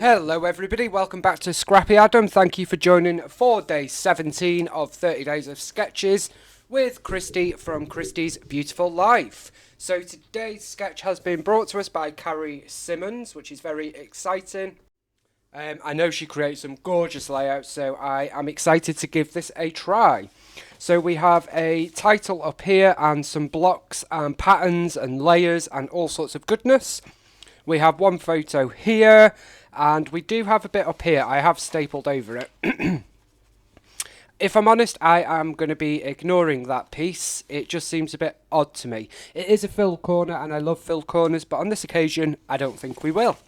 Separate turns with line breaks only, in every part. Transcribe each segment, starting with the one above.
Hello everybody, welcome back to Scrappy Adam. Thank you for joining for day 17 of 30 Days of Sketches with Christy from Christy's Beautiful Life. So today's sketch has been brought to us by Carrie Simmons, which is very exciting. I know she creates some gorgeous layouts, so I am excited to give this a try. So we have a title up here and some blocks and patterns and layers and all sorts of goodness. We have one photo here, and we do have a bit up here. I have stapled over it. If I'm honest, I am going to be ignoring that piece. It just seems a bit odd to me. It is a fill corner, and I love fill corners, but on this occasion, I don't think we will.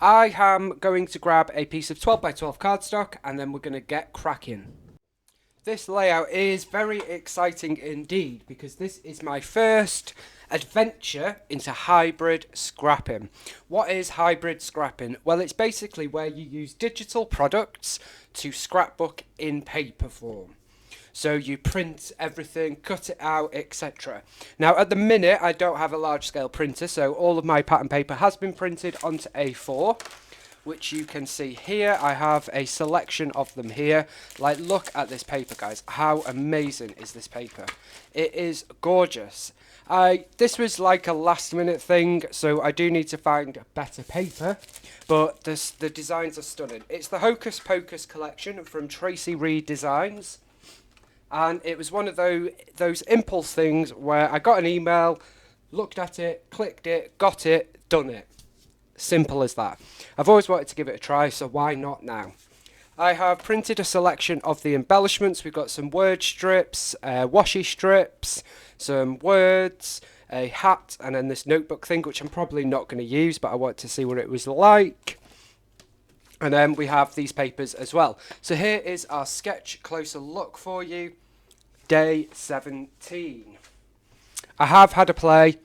I am going to grab a piece of 12 by 12 cardstock, and then we're going to get cracking. This layout is very exciting indeed, because this is my first adventure into hybrid scrapping. What is hybrid scrapping? Well, it's basically where you use digital products to scrapbook in paper form. So you print everything, cut it out, etc. Now at the minute I don't have a large scale printer, so all of my pattern paper has been printed onto A4, which you can see here. I have a selection of them here. Like, look at this paper, guys. How amazing is this paper? It is gorgeous. This was like a last minute thing, so I do need to find better paper, but the designs are stunning. It's the Hocus Pocus collection from Traci Designs, and it was one of those impulse things where I got an email, looked at it, clicked it, got it, done it. Simple as that. I've always wanted to give it a try, so why not now? I have printed a selection of the embellishments. We've got some word strips, washi strips, some words, a hat, and then this notebook thing, which I'm probably not going to use, but I want to see what it was like. And then we have these papers as well. So here is our sketch closer look for you. Day 17. I have had a play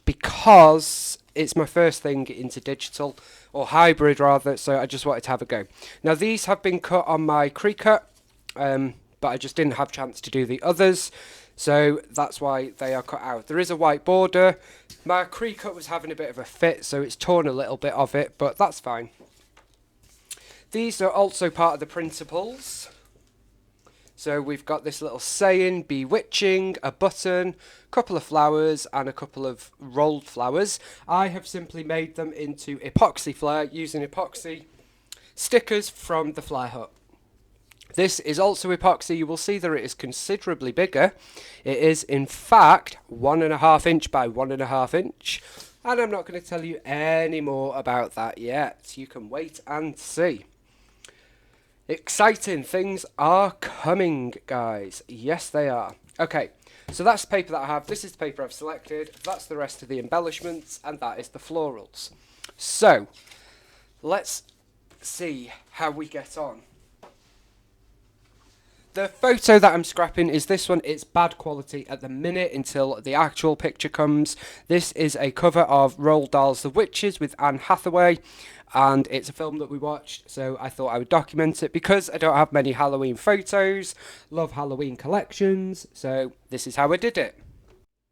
because it's my first thing into digital, or hybrid rather, so I just wanted to have a go. Now these have been cut on my Cricut, but I just didn't have a chance to do the others, so that's why they are cut out. There is a white border. My Cricut was having a bit of a fit, so it's torn a little bit of it, but that's fine. These are also part of the printables. So we've got this little saying, bewitching, a button, a couple of flowers, and a couple of rolled flowers. I have simply made them into epoxy flare using epoxy stickers from the Flare Hut. This is also epoxy. You will see that it is considerably bigger. It is in fact 1.5 inch by 1.5 inch. And I'm not going to tell you any more about that yet. You can wait and see. Exciting things are coming, guys. Yes, they are. Okay, so that's the paper that I have. This is the paper I've selected. That's the rest of the embellishments, and that is the florals. So, let's see how we get on. The photo that I'm scrapping is this one. It's bad quality at the minute until the actual picture comes. This is a cover of Roald Dahl's The Witches with Anne Hathaway, and it's a film that we watched, so I thought I would document it because I don't have many Halloween photos. Love Halloween collections, so this is how I did it.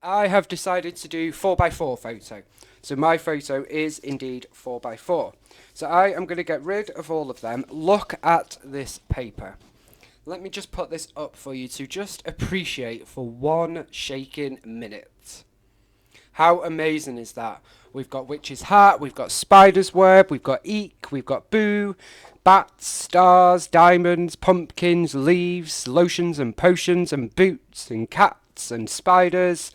I have decided to do 4x4 photo. So my photo is indeed 4x4. So I am going to get rid of all of them. Look at this paper. Let me just put this up for you to just appreciate for one shaking minute. How amazing is that? We've got Witch's Hat, we've got Spider's Web, we've got Eek, we've got Boo, bats, stars, diamonds, pumpkins, leaves, lotions and potions and boots and cats and spiders,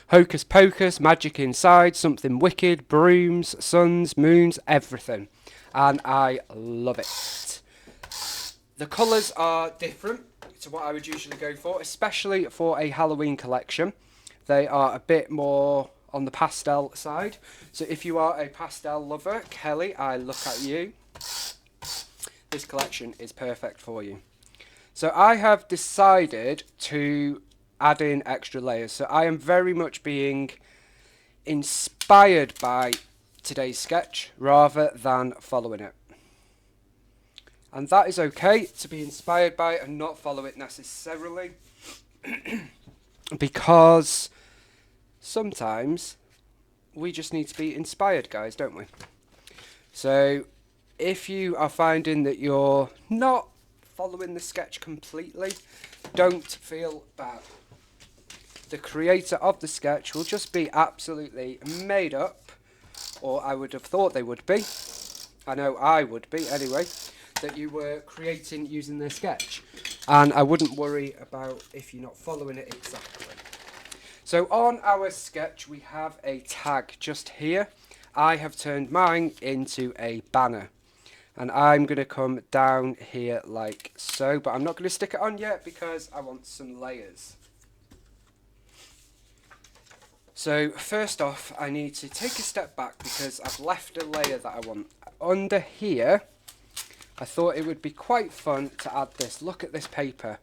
Hocus Pocus, magic inside, something wicked, brooms, suns, moons, everything. And I love it. The colours are different to what I would usually go for, especially for a Halloween collection. They are a bit more on the pastel side. So if you are a pastel lover, Kelly, I look at you. This collection is perfect for you. So I have decided to add in extra layers. So I am very much being inspired by today's sketch rather than following it. And that is okay to be inspired by and not follow it necessarily. Because sometimes we just need to be inspired, guys, don't we? So if you are finding that you're not following the sketch completely, don't feel bad. The creator of the sketch will just be absolutely made up, or I would have thought they would be. I know I would be anyway, that you were creating using their sketch. And I wouldn't worry about if you're not following it exactly. So on our sketch we have a tag just here. I have turned mine into a banner. And I'm going to come down here like so, but I'm not going to stick it on yet because I want some layers. So first off, I need to take a step back because I've left a layer that I want. Under here, I thought it would be quite fun to add this. Look at this paper.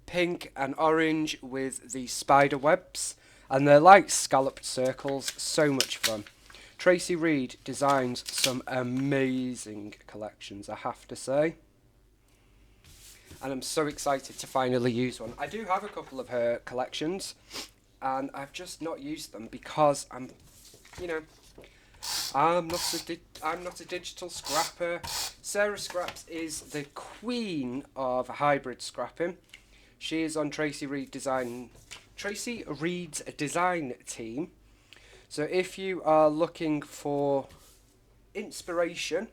Pink and orange with the spider webs. And they're like scalloped circles. So much fun. Traci Reed designs some amazing collections, I have to say. And I'm so excited to finally use one. I do have a couple of her collections. And I've just not used them because I'm not a digital scrapper. Sarah Scraps is the queen of hybrid scrapping. She is on Traci Reed's design team. So if you are looking for inspiration,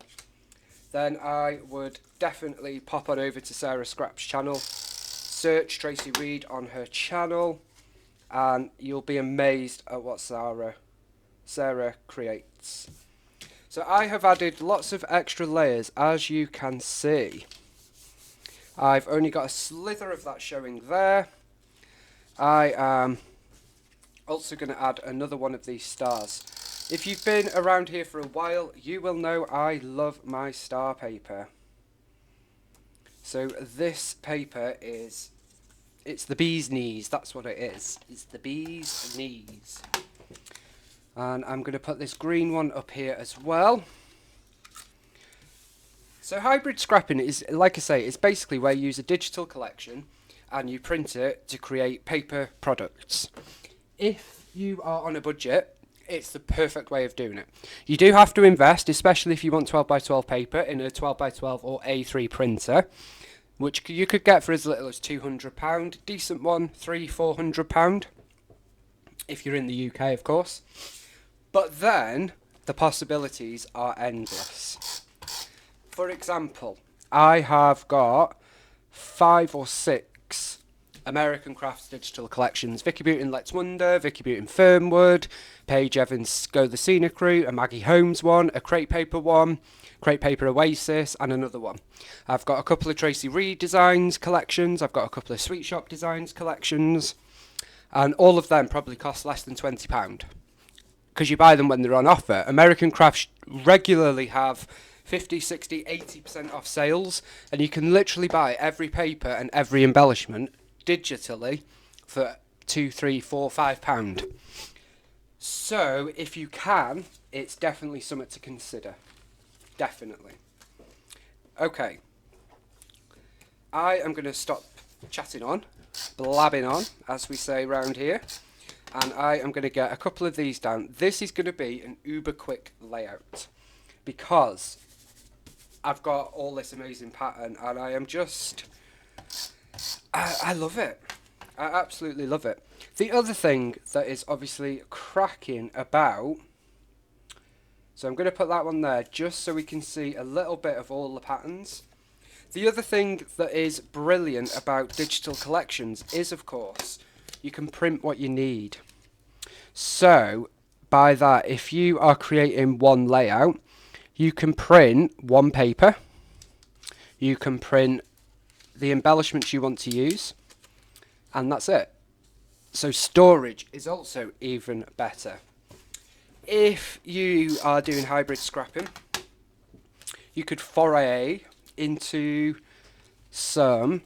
then I would definitely pop on over to Sarah Scraps' channel. Search Traci Reed on her channel. And you'll be amazed at what Sarah creates. So I have added lots of extra layers, as you can see. I've only got a slither of that showing there. I am also going to add another one of these stars. If you've been around here for a while, you will know I love my star paper. So this paper it's the bee's knees, that's what it is. It's the bee's knees. And I'm going to put this green one up here as well. So hybrid scrapping is, like I say, it's basically where you use a digital collection and you print it to create paper products. If you are on a budget, it's the perfect way of doing it. You do have to invest, especially if you want 12x12 paper, in a 12x12 or A3 printer, which you could get for as little as £200. Decent one, £300-400, if you're in the UK, of course. But then, the possibilities are endless. For example, I have got 5 or 6 American Crafts digital collections. Vicky Boughton Let's Wonder, Vicky Boughton Fernwood, Paige Evans Go the Scenic Route, a Maggie Holmes one, a Crepe Paper one, Crepe Paper Oasis, and another one. I've got a couple of Traci Reed Designs collections, I've got a couple of Sweet Shop Designs collections, and all of them probably cost less than £20, because you buy them when they're on offer. American Crafts regularly have 50, 60, 80% off sales, and you can literally buy every paper and every embellishment digitally for £2, £3, £4, £5. So if you can, it's definitely something to consider. Definitely. Okay. I am going to stop chatting on, blabbing on, as we say round here, and I am going to get a couple of these down. This is going to be an uber quick layout because I've got all this amazing pattern and I am just... I love it. I absolutely love it. The other thing that is obviously cracking about... So I'm going to put that one there just so we can see a little bit of all the patterns. The other thing that is brilliant about digital collections is, of course, you can print what you need. So by that, if you are creating one layout, you can print one paper. You can print the embellishments you want to use, and that's it. So storage is also even better. If you are doing hybrid scrapping, you could foray into some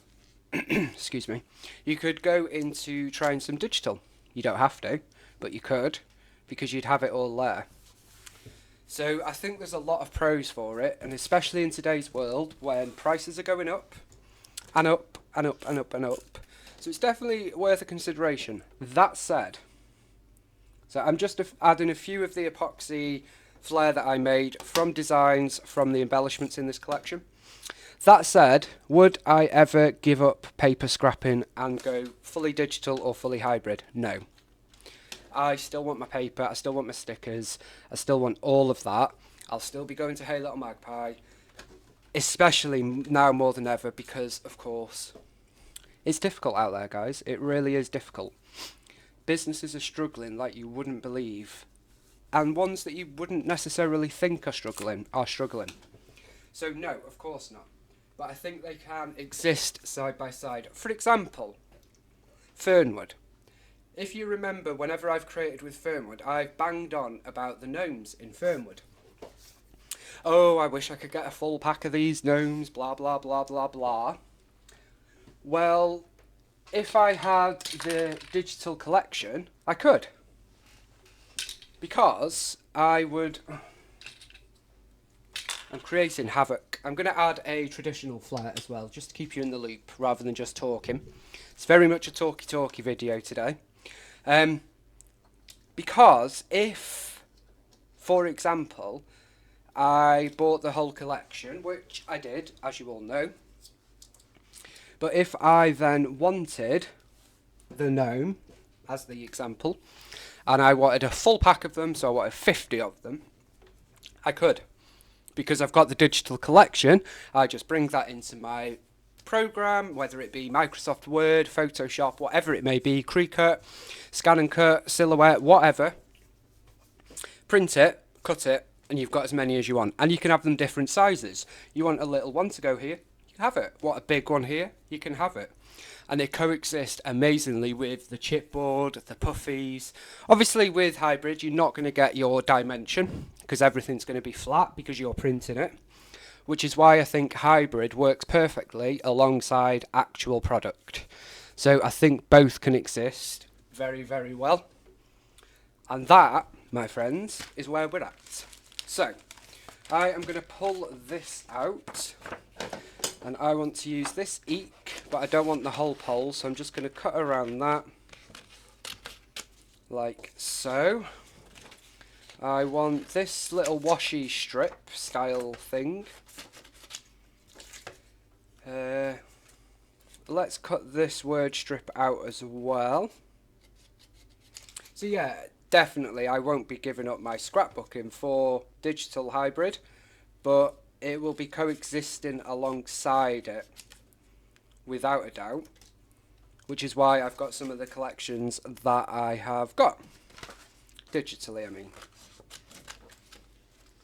excuse me, you could go into trying some digital. You don't have to, but you could, because you'd have it all there. So I think there's a lot of pros for it, and especially in today's world when prices are going up and up and up and up and up. So it's definitely worth a consideration. That said, so I'm just adding a few of the epoxy flair that I made from designs from the embellishments in this collection. That said, would I ever give up paper scrapping and go fully digital or fully hybrid? No. I still want my paper, I still want my stickers, I still want all of that. I'll still be going to Hey Little Magpie, especially now more than ever because, of course, it's difficult out there, guys. It really is difficult. Businesses are struggling like you wouldn't believe, and ones that you wouldn't necessarily think are struggling are struggling. So no, of course not. But I think they can exist side by side. For example, Fernwood. If you remember, whenever I've created with Fernwood, I've banged on about the gnomes in Fernwood. Oh, I wish I could get a full pack of these gnomes, blah, blah, blah, blah, blah. Well, if I had the digital collection, I could. Because I'm creating havoc. I'm going to add a traditional flair as well, just to keep you in the loop, rather than just talking. It's very much a talky video today. Because if, for example, I bought the whole collection, which I did, as you all know, but if I then wanted the gnome, as the example, and I wanted a full pack of them, so I wanted 50 of them, I could. Because I've got the digital collection, I just bring that into my program, whether it be Microsoft Word, Photoshop, whatever it may be, Cricut, Scan and Cut, Silhouette, whatever. Print it, cut it, and you've got as many as you want. And you can have them different sizes. You want a little one to go here, you can have it. Want a big one here, you can have it. And they coexist amazingly with the chipboard, the puffies. Obviously with hybrid you're not going to get your dimension because everything's going to be flat because you're printing it, which is why I think hybrid works perfectly alongside actual product. So I think both can exist very, very well. And that, my friends, is where we're at. So I am going to pull this out. And I want to use this eek, but I don't want the whole pole, so I'm just going to cut around that, like so. I want this little washi strip style thing. Let's cut this word strip out as well. So yeah, definitely I won't be giving up my scrapbooking for digital hybrid, but it will be coexisting alongside it, without a doubt, which is why I've got some of the collections that I have got, digitally I mean.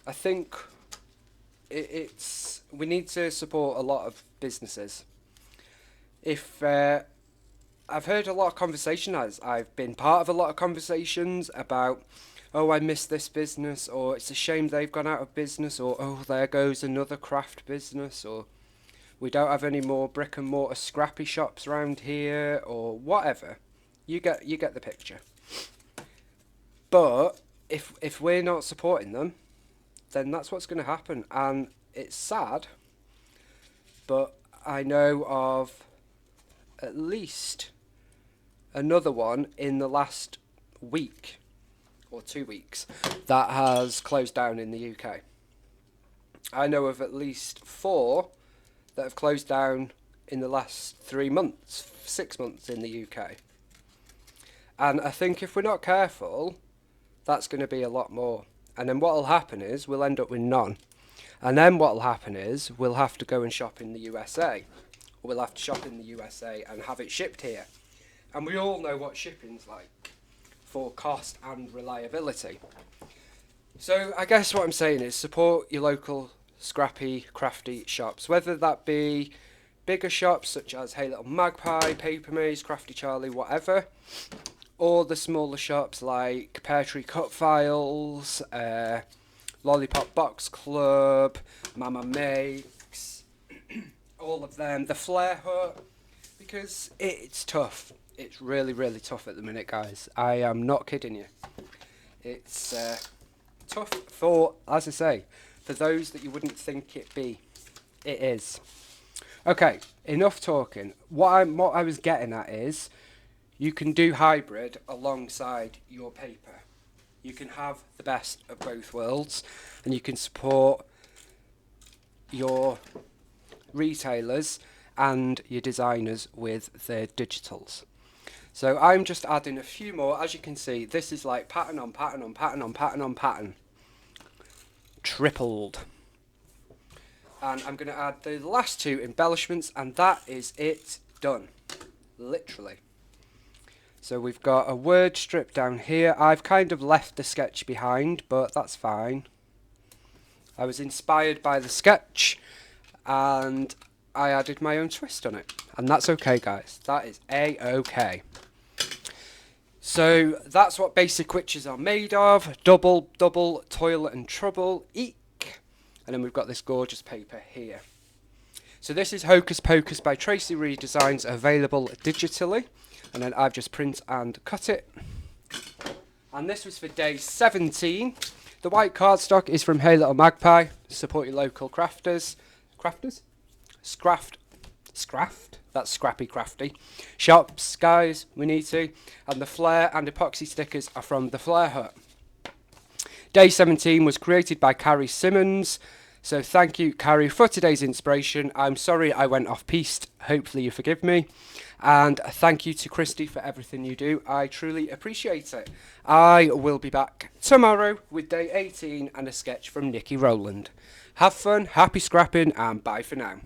I think we need to support a lot of businesses. If I've heard a lot of conversation, as I've been part of a lot of conversations about, oh, I miss this business, or it's a shame they've gone out of business, or oh, there goes another craft business, or we don't have any more brick and mortar scrappy shops around here, or whatever. You get the picture. But if we're not supporting them, then that's what's going to happen, and it's sad. But I know of at least another one in the last week or 2 weeks that has closed down in the UK. I know of at least 4 that have closed down in the last 3 months, 6 months in the UK. And I think if we're not careful, that's going to be a lot more. And then what will happen is we'll end up with none. And then what will happen is we'll have to go and shop in the USA. Or we'll have to shop in the USA and have it shipped here. And we all know what shipping's like for cost and reliability. So I guess what I'm saying is support your local scrappy, crafty shops, whether that be bigger shops such as Hey Little Magpie, Paper Maze, Crafty Charlie, whatever, or the smaller shops like Pear Tree Cut Files, Lollipop Box Club, Mama Makes, all of them, the Flare Hut, because it's tough. It's really, really tough at the minute, guys. I am not kidding you. It's tough for, as I say, for those that you wouldn't think it be. It is. Okay, enough talking. What I was getting at is, you can do hybrid alongside your paper. you can have the best of both worlds, and you can support your retailers and your designers with their digitals. So I'm just adding a few more. As you can see, this is like pattern on pattern on pattern on pattern on pattern, tripled. And I'm going to add the last two embellishments, and that is it, done, literally. So we've got a word strip down here. I've kind of left the sketch behind, but that's fine. I was inspired by the sketch and I added my own twist on it, and that's okay, guys. That is a-okay. So that's what basic witches are made of. Double, double, toilet and trouble, eek. And then we've got this gorgeous paper here. So this is Hocus Pocus by Traci Redesigns, available digitally. And then I've just print and cut it. And this was for day 17. The white cardstock is from Hey Little Magpie. Support your local crafters. Crafters? Scraft? That's Scrappy Crafty. Shops, guys, we need to. And the flare and epoxy stickers are from the Flare Hut. Day 17 was created by Carrie Simmons. So thank you, Carrie, for today's inspiration. I'm sorry I went off-piste. Hopefully you forgive me. And thank you to Christy for everything you do. I truly appreciate it. I will be back tomorrow with day 18 and a sketch from Nikki Rowland. Have fun, happy scrapping, and bye for now.